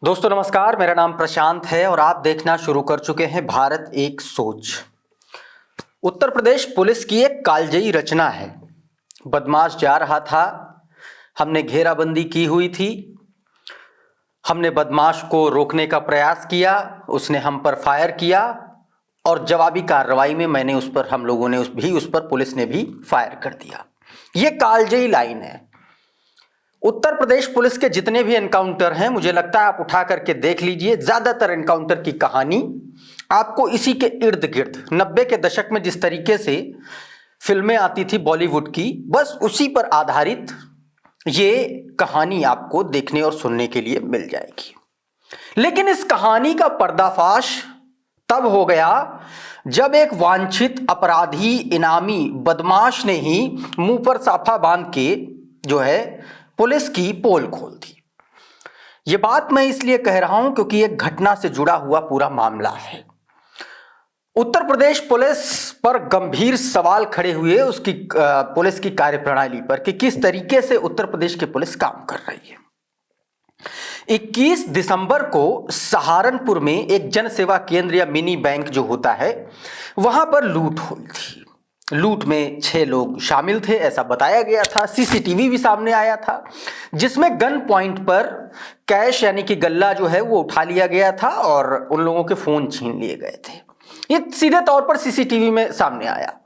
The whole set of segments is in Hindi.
दोस्तों नमस्कार, मेरा नाम प्रशांत है और आप देखना शुरू कर चुके हैं भारत एक सोच। उत्तर प्रदेश पुलिस की एक कालजयी रचना है। बदमाश जा रहा था, हमने घेराबंदी की हुई थी, हमने बदमाश को रोकने का प्रयास किया, उसने हम पर फायर किया और जवाबी कार्रवाई में हम लोगों ने उस पर पुलिस ने भी फायर कर दिया। ये कालजयी लाइन है। उत्तर प्रदेश पुलिस के जितने भी एनकाउंटर हैं, मुझे लगता है आप उठा करके देख लीजिए, ज्यादातर एनकाउंटर की कहानी आपको इसी के इर्द गिर्द 90 के दशक में जिस तरीके से फिल्में आती थी बॉलीवुड की, बस उसी पर आधारित ये कहानी आपको देखने और सुनने के लिए मिल जाएगी। लेकिन इस कहानी का पर्दाफाश तब हो गया जब एक वांछित अपराधी इनामी बदमाश ने ही मुंह पर साफा बांध के जो है पुलिस की पोल खोल दी। ये बात मैं इसलिए कह रहा हूं क्योंकि एक घटना से जुड़ा हुआ पूरा मामला है। उत्तर प्रदेश पुलिस पर गंभीर सवाल खड़े हुए उसकी पुलिस की कार्यप्रणाली पर कि किस तरीके से उत्तर प्रदेश की पुलिस काम कर रही है। 21 दिसंबर को सहारनपुर में एक जन सेवा केंद्र या मिनी बैंक जो होता है वहां पर लूट हुई थी। लूट में 6 लोग शामिल थे, ऐसा बताया गया था। सीसीटीवी भी सामने आया था जिसमें गन पॉइंट पर कैश यानी कि गल्ला जो है वो उठा लिया गया था और उन लोगों के फोन छीन लिए गए थे। ये सीधे तौर पर सीसीटीवी में सामने आया।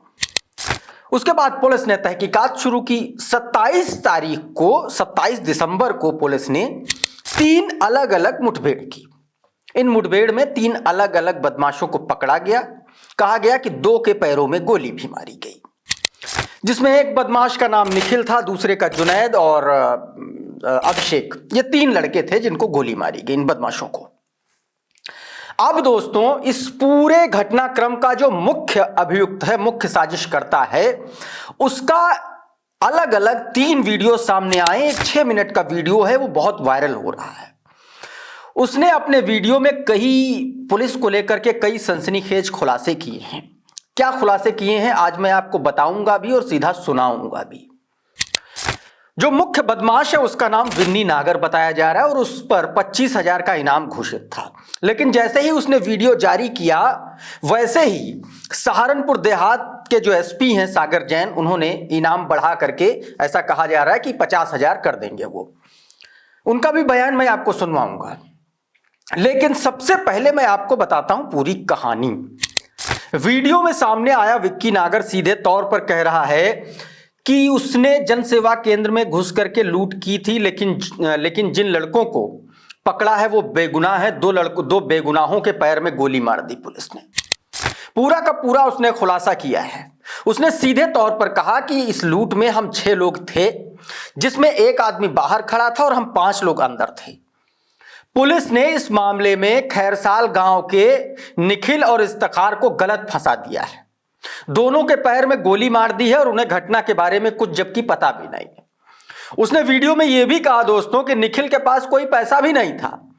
उसके बाद पुलिस ने तहकीकात शुरू की। 27 दिसंबर को पुलिस ने 3 अलग अलग मुठभेड़ की। इन मुठभेड़ में 3 अलग अलग बदमाशों को पकड़ा गया। कहा गया कि 2 के पैरों में गोली भी मारी गई, जिसमें एक बदमाश का नाम निखिल था, दूसरे का जुनैद और अभिषेक। ये 3 लड़के थे जिनको गोली मारी गई, इन बदमाशों को। अब दोस्तों, इस पूरे घटनाक्रम का जो मुख्य अभियुक्त है, मुख्य साजिशकर्ता है, उसका अलग अलग 3 वीडियो सामने आए। एक 6 मिनट का वीडियो है, वो बहुत वायरल हो रहा है। उसने अपने वीडियो में पुलिस को लेकर के कई सनसनीखेज खुलासे किए हैं। क्या खुलासे किए हैं आज मैं आपको बताऊंगा भी और सीधा सुनाऊंगा भी। जो मुख्य बदमाश है उसका नाम विन्नी नागर बताया जा रहा है और उस पर 25,000 का इनाम घोषित था। लेकिन जैसे ही उसने वीडियो जारी किया, वैसे ही सहारनपुर देहात के जो एसपी हैं सागर जैन, उन्होंने इनाम बढ़ा करके ऐसा कहा जा रहा है कि 50,000 कर देंगे वो। उनका भी बयान मैं आपको सुनवाऊंगा। लेकिन सबसे पहले मैं आपको बताता हूं पूरी कहानी। वीडियो में सामने आया विक्की नागर सीधे तौर पर कह रहा है कि उसने जन सेवा केंद्र में घुस करके लूट की थी, लेकिन जिन लड़कों को पकड़ा है वो बेगुनाह है। 2 बेगुनाहों के पैर में गोली मार दी पुलिस ने। पूरा का पूरा उसने खुलासा किया है। उसने सीधे तौर पर कहा कि इस लूट में हम 6 लोग थे, जिसमें एक आदमी बाहर खड़ा था और हम 5 लोग अंदर थे। पुलिस ने इस मामले में खैरसाल गांव के निखिल और इफ्तिखार को गलत फंसा दिया है। दोनों के पैर में गोली मार दी है और उन्हें घटना के बारे में कुछ जबकि पता भी नहीं है। उसने वीडियो में यह भी कहा दोस्तों कि निखिल के पास कोई पैसा भी नहीं था।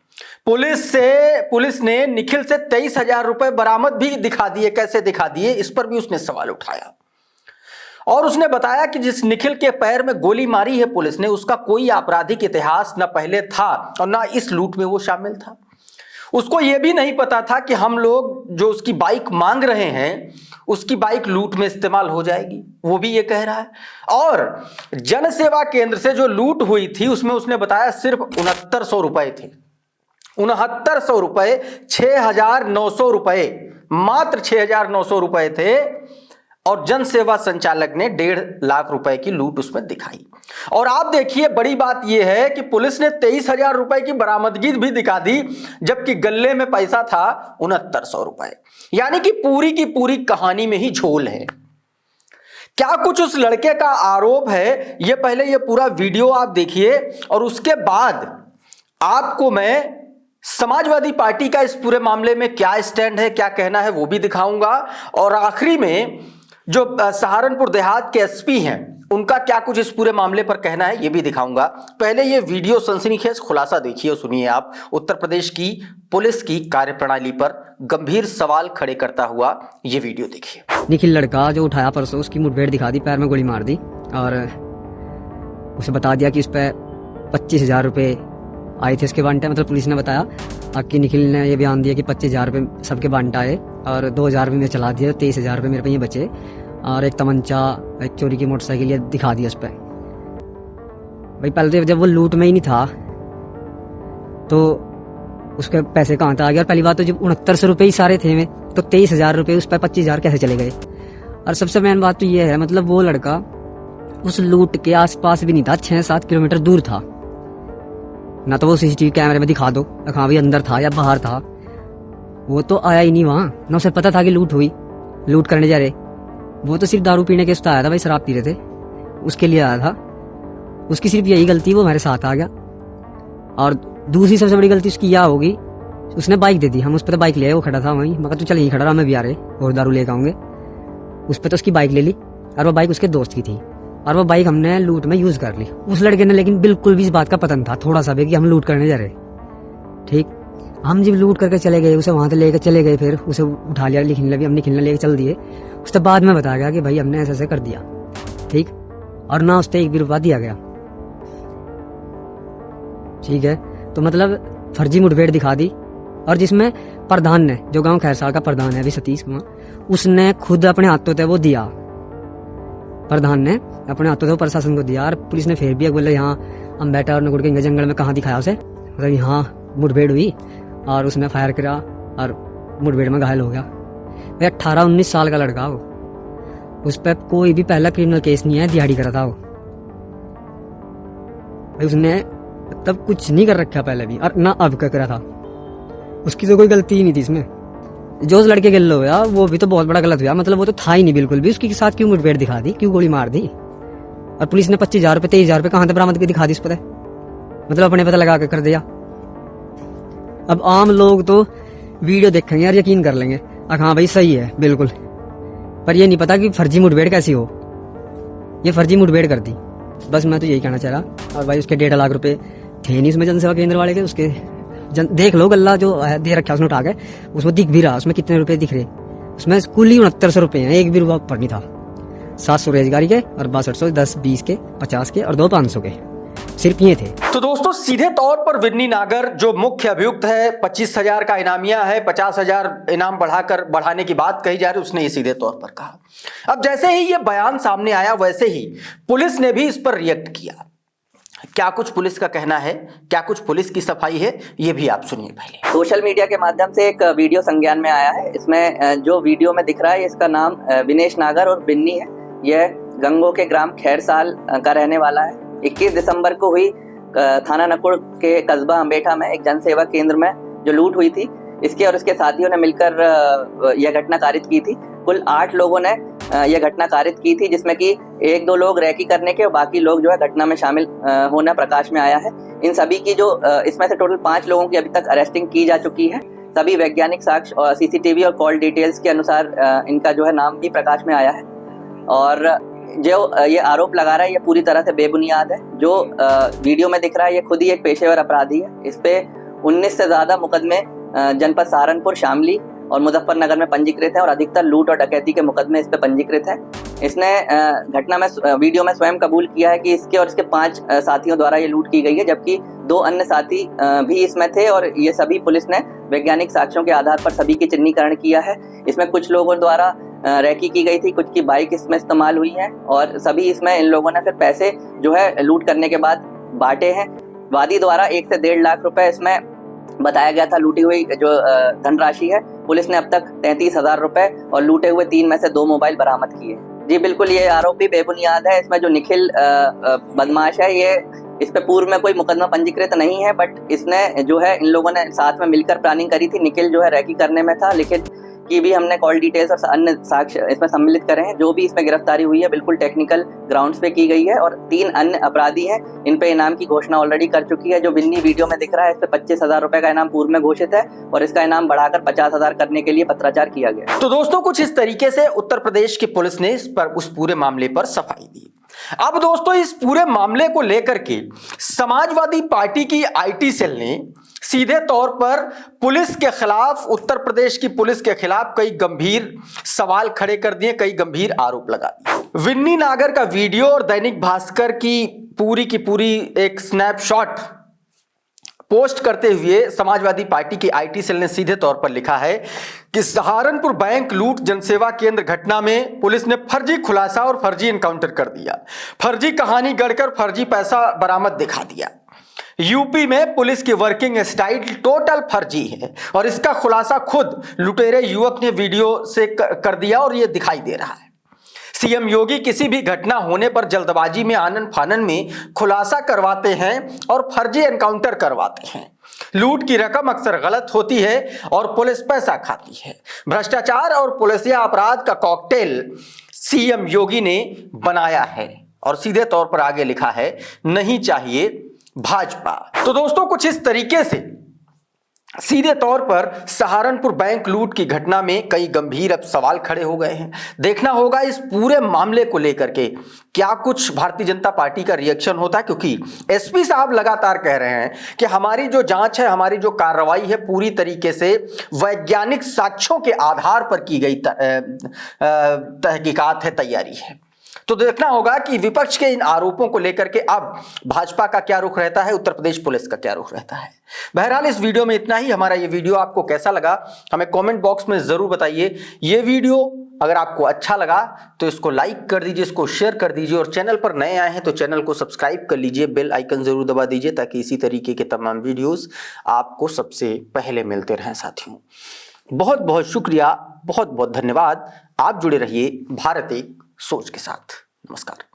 पुलिस ने निखिल से 23,000 रुपए बरामद भी दिखा दिए। कैसे दिखा दिए, इस पर भी उसने सवाल उठाया। और उसने बताया कि जिस निखिल के पैर में गोली मारी है पुलिस ने, उसका कोई आपराधिक इतिहास न पहले था और न इस लूट में वो शामिल था। उसको यह भी नहीं पता था कि हम लोग जो उसकी बाइक मांग रहे हैं, उसकी बाइक लूट में इस्तेमाल हो जाएगी, वो भी ये कह रहा है। और जन सेवा केंद्र से जो लूट हुई थी उसमें उसने बताया सिर्फ 6900 रुपए थे। 6900 रुपए, 6,900 रुपए, मात्र 6,900 रुपए थे। और जन सेवा संचालक ने 1.5 लाख रुपए की लूट उसमें दिखाई। और आप देखिए, बड़ी बात यह है कि पुलिस ने 23,000 रुपए की बरामदगी भी दिखा दी, जबकि गल्ले में पैसा था 6900 रुपए। यानी कि पूरी की पूरी कहानी में ही झोल है। क्या कुछ उस लड़के का आरोप है, ये पहले ये पूरा वीडियो आप देखिए और उसके बाद आपको मैं समाजवादी पार्टी का इस पूरे मामले में क्या स्टैंड है, क्या कहना है, वो भी दिखाऊंगा। और आखिरी में जो सहारनपुर देहात के एसपी हैं, उनका क्या कुछ इस पूरे मामले पर कहना है, ये भी दिखाऊंगा। पहले ये वीडियो सनसनीखेज खुलासा देखिए और सुनिए आप। उत्तर प्रदेश की पुलिस की कार्यप्रणाली पर गंभीर सवाल खड़े करता हुआ ये वीडियो देखिए। निखिल लड़का जो उठाया परसों, उसकी मुठभेड़ दिखा दी, पैर में गोली मार दी और उसे बता दिया कि इस पर 25,000 रुपये आए थे उसके बांटे, मतलब पुलिस ने बताया कि निखिल ने ये बयान दिया कि 25,000 रुपये सबके बांट आए और 2,000 रुपये में चला दिया, 23,000 रुपये मेरे पे ये बचे और एक तमंचा, एक चोरी की मोटरसाइकिल ये दिखा दिया उस पर। भाई पहले तो जब वो लूट में ही नहीं था तो उसके पैसे कहाँ था आ गया। और पहली बात तो जब 6900 रुपये ही सारे थे में, तो 23,000 रुपये उस पर 25,000 कैसे चले गए। और सबसे मेन बात तो ये है, मतलब वो लड़का उस लूट के आसपास भी नहीं था, 6-7 किलोमीटर दूर था। ना तो वो सीसीटीवी कैमरे में दिखा दो हाँ भाई अंदर था या बाहर था, वो तो आया ही नहीं वहां। ना उसे पता था कि लूट हुई, लूट करने जा रहे। वो तो सिर्फ दारू पीने के उससे आया था, भाई शराब पी रहे थे उसके लिए आया था। उसकी सिर्फ यही गलती, वो हमारे साथ आ गया। और दूसरी सबसे बड़ी गलती उसकी यह होगी, उसने बाइक दे दी। हम उस पर तो बाइक ले आए, वो खड़ा था वहीं, मगर तू चल यहीं खड़ा रहा, मैं भी आ रहे और दारू लेकर आऊंगे। उस पर तो उसकी बाइक ले ली और वो बाइक उसके दोस्त की थी और वो बाइक हमने लूट में यूज कर ली। उस लड़के ने लेकिन बिल्कुल भी इस बात का पता नहीं था थोड़ा सा भी कि हम लूट करने जा रहे। ठीक, हम जब लूट करके चले गए, उसे वहां से लेकर चले गए, फिर उसे उठा लिया, लिखने लगे, हम निखिलने लेकर चल दिए। उसके बाद में बताया गया कि भाई हमने ऐसे ऐसे कर दिया। ठीक, और ना उससे 1 भी रुपया दिया गया। ठीक है, तो मतलब फर्जी मुठभेड़ दिखा दी। और जिसमें प्रधान ने, जो गांव खैरसाल का प्रधान है अभी सतीश कुमार, उसने खुद अपने हाथों से वो दिया। प्रधान ने अपने हाथों से वो प्रशासन को दिया। और पुलिस ने फिर भी बोले यहाँ हम बैठा और नकुड़ के जंगल में कहाँ दिखाया उसे, मतलब यहाँ मुठभेड़ हुई और उसने फायर करा और मुठभेड़ में घायल हो गया। भाई 18-19 साल का लड़का वो, उस पर कोई भी पहला क्रिमिनल केस नहीं है, दिहाड़ी करा था वो। भाई उसने तब कुछ नहीं कर रखा पहले भी, और ना अब करा था। उसकी तो कोई गलती ही नहीं थी इसमें। जो उस लड़के गिल्लो हुआ वो भी तो बहुत बड़ा गलत हुआ, मतलब वो तो था ही नहीं बिल्कुल भी। उसके साथ क्यों मुठभेड़ दिखा दी, क्यों गोली मार दी। और पुलिस ने 25,000 रुपये 23,000 रुपये कहाँ से बरामद की दिखा दी उस पर, मतलब अपने पता लगा कर दिया। अब आम लोग तो वीडियो देखेंगे यार यकीन कर लेंगे हाँ भाई सही है बिल्कुल, पर ये नहीं पता कि फर्जी मुठभेड़ कैसी हो। ये फर्जी मुठभेड़ कर दी, बस मैं तो यही कहना चाह रहा। और भाई उसके 1.5 लाख रुपए थे नहीं उसमें जनसेवा केंद्र वाले के, उसके देख लो गल्ला जो दे रखा उसने उठा के, उसमें दिख भी रहा उसमें कितने रुपए दिख रहे। उसमें कुल ही 6900 रुपए हैं, 1 भी रुपया ऊपर नहीं था। 700 रोजगारी के और 6200, 10, 20 के, 50 के और 2 500 के, सिर्फ ये थे। तो दोस्तों सीधे तौर पर विन्नी नागर जो मुख्य अभियुक्त है, 25,000 का इनामिया है, 50,000 इनाम बढ़ाने की बात कही जा रही, उसने ये सीधे तौर पर कहा। अब जैसे ही ये बयान सामने आया वैसे ही पुलिस ने भी इस पर रिएक्ट किया। क्या कुछ पुलिस का कहना है, क्या कुछ पुलिस की सफाई है, ये भी आप सुनिए पहले। सोशल मीडिया के माध्यम से एक वीडियो संज्ञान में आया है। इसमें जो वीडियो में दिख रहा है इसका नाम विनेश नागर और बिन्नी है। यह गंगो के ग्राम खैरसाल का रहने वाला है। 21 दिसंबर को हुई थाना नकुड़ के कस्बा अम्बेठा में एक जनसेवा केंद्र में जो लूट हुई थी, इसके और इसके साथियों ने मिलकर यह घटना कारित की थी। कुल 8 लोगों ने यह घटना कारित की थी, जिसमें कि 1-2 लोग रैकी करने के और बाकी लोग जो है घटना में शामिल होना प्रकाश में आया है। इन सभी की जो इसमें से टोटल 5 लोगों की अभी तक अरेस्टिंग की जा चुकी है। सभी वैज्ञानिक साक्ष्य और सीसीटीवी और कॉल डिटेल्स के अनुसार इनका जो है नाम भी प्रकाश में आया है। और जो ये आरोप लगा रहा है ये पूरी तरह से बेबुनियाद है। जो वीडियो में दिख रहा है ये खुद ही एक पेशेवर अपराधी है। इस पे 19 से ज्यादा मुकदमे जनपद सहारनपुर, शामली और मुजफ्फरनगर में पंजीकृत है और अधिकतर लूट और डकैती के मुकदमे इस पे पंजीकृत है। इसने घटना में वीडियो में स्वयं कबूल किया है कि इसके और इसके 5 साथियों द्वारा ये लूट की गई है, जबकि 2 अन्य साथी भी इसमें थे और ये सभी पुलिस ने वैज्ञानिक साक्ष्यों के आधार पर सभी की चिन्हीकरण किया है। इसमें कुछ लोगों द्वारा रैकी की गई थी, कुछ की बाइक इसमें इस्तेमाल हुई है और सभी इसमें इन लोगों ने फिर पैसे जो है लूट करने के बाद बांटे हैं। वादी द्वारा 1 से 1.5 लाख रुपए इसमें बताया गया था लूटी हुई जो धनराशि है। पुलिस ने अब तक 33,000 रुपए और लूटे हुए 3 में से 2 मोबाइल बरामद किए। जी बिल्कुल, ये आरोप भी बेबुनियाद है। इसमें जो निखिल बदमाश है ये इस पे पूर्व में कोई मुकदमा पंजीकृत नहीं है, बट इसने जो है इन लोगों ने साथ में मिलकर प्लानिंग करी थी। निखिल जो है रैकी करने में था, लेकिन की भी हमने कॉल डिटेल्स और अन्य साक्ष्य इसमें सम्मिलित करे हैं। जो भी इसमें गिरफ्तारी हुई है बिल्कुल टेक्निकल ग्राउंड्स पे की गई है और 3 अन्य अपराधी हैं, इन पे इनाम की घोषणा ऑलरेडी कर चुकी है। जो बिन्नी वीडियो में दिख रहा है इस पे 25,000 रुपए का इनाम पूर्व में घोषित है और इसका इनाम बढ़ाकर 50,000 करने के लिए पत्राचार किया गया। तो दोस्तों कुछ इस तरीके से उत्तर प्रदेश की पुलिस ने उस पूरे मामले पर सफाई दी। अब दोस्तों इस पूरे मामले को लेकर के समाजवादी पार्टी की आईटी सेल ने सीधे तौर पर पुलिस के खिलाफ, उत्तर प्रदेश की पुलिस के खिलाफ कई गंभीर सवाल खड़े कर दिए, कई गंभीर आरोप लगा दिए। विन्नी नागर का वीडियो और दैनिक भास्कर की पूरी एक स्नैपशॉट पोस्ट करते हुए समाजवादी पार्टी के आईटी सेल ने सीधे तौर पर लिखा है कि सहारनपुर बैंक लूट जनसेवा केंद्र घटना में पुलिस ने फर्जी खुलासा और फर्जी एनकाउंटर कर दिया। फर्जी कहानी गढ़कर फर्जी पैसा बरामद दिखा दिया। यूपी में पुलिस की वर्किंग स्टाइल टोटल फर्जी है और इसका खुलासा खुद लुटेरे युवक ने वीडियो से कर दिया और यह दिखाई दे रहा है। सीएम योगी किसी भी घटना होने पर जल्दबाजी में आनन फानन में खुलासा करवाते हैं और फर्जी एनकाउंटर करवाते हैं। लूट की रकम अक्सर गलत होती है और पुलिस पैसा खाती है। भ्रष्टाचार और पुलिसिया अपराध का कॉकटेल सीएम योगी ने बनाया है और सीधे तौर पर आगे लिखा है, नहीं चाहिए भाजपा। तो दोस्तों, कुछ इस तरीके से सीधे तौर पर सहारनपुर बैंक लूट की घटना में कई गंभीर अब सवाल खड़े हो गए हैं। देखना होगा इस पूरे मामले को लेकर के क्या कुछ भारतीय जनता पार्टी का रिएक्शन होता है, क्योंकि एसपी साहब लगातार कह रहे हैं कि हमारी जो जांच है, हमारी जो कार्रवाई है, पूरी तरीके से वैज्ञानिक साक्ष्यों के आधार पर की गई तहकीकात है, तैयारी है। तो देखना होगा कि विपक्ष के इन आरोपों को लेकर के अब भाजपा का क्या रुख रहता है, उत्तर प्रदेश पुलिस का क्या रुख रहता है। बहरहाल इस वीडियो में इतना ही। हमारा ये वीडियो आपको कैसा लगा हमें कमेंट बॉक्स में जरूर बताइए। ये वीडियो अगर आपको अच्छा लगा तो इसको लाइक कर दीजिए, इसको शेयर कर दीजिए और चैनल पर नए आए हैं तो चैनल को सब्सक्राइब कर लीजिए, बेल आइकन जरूर दबा दीजिए ताकि इसी तरीके के तमाम वीडियोस आपको सबसे पहले मिलते रहें। साथियों, बहुत बहुत शुक्रिया, बहुत बहुत धन्यवाद। आप जुड़े रहिए भारत एक सोच के साथ। नमस्कार।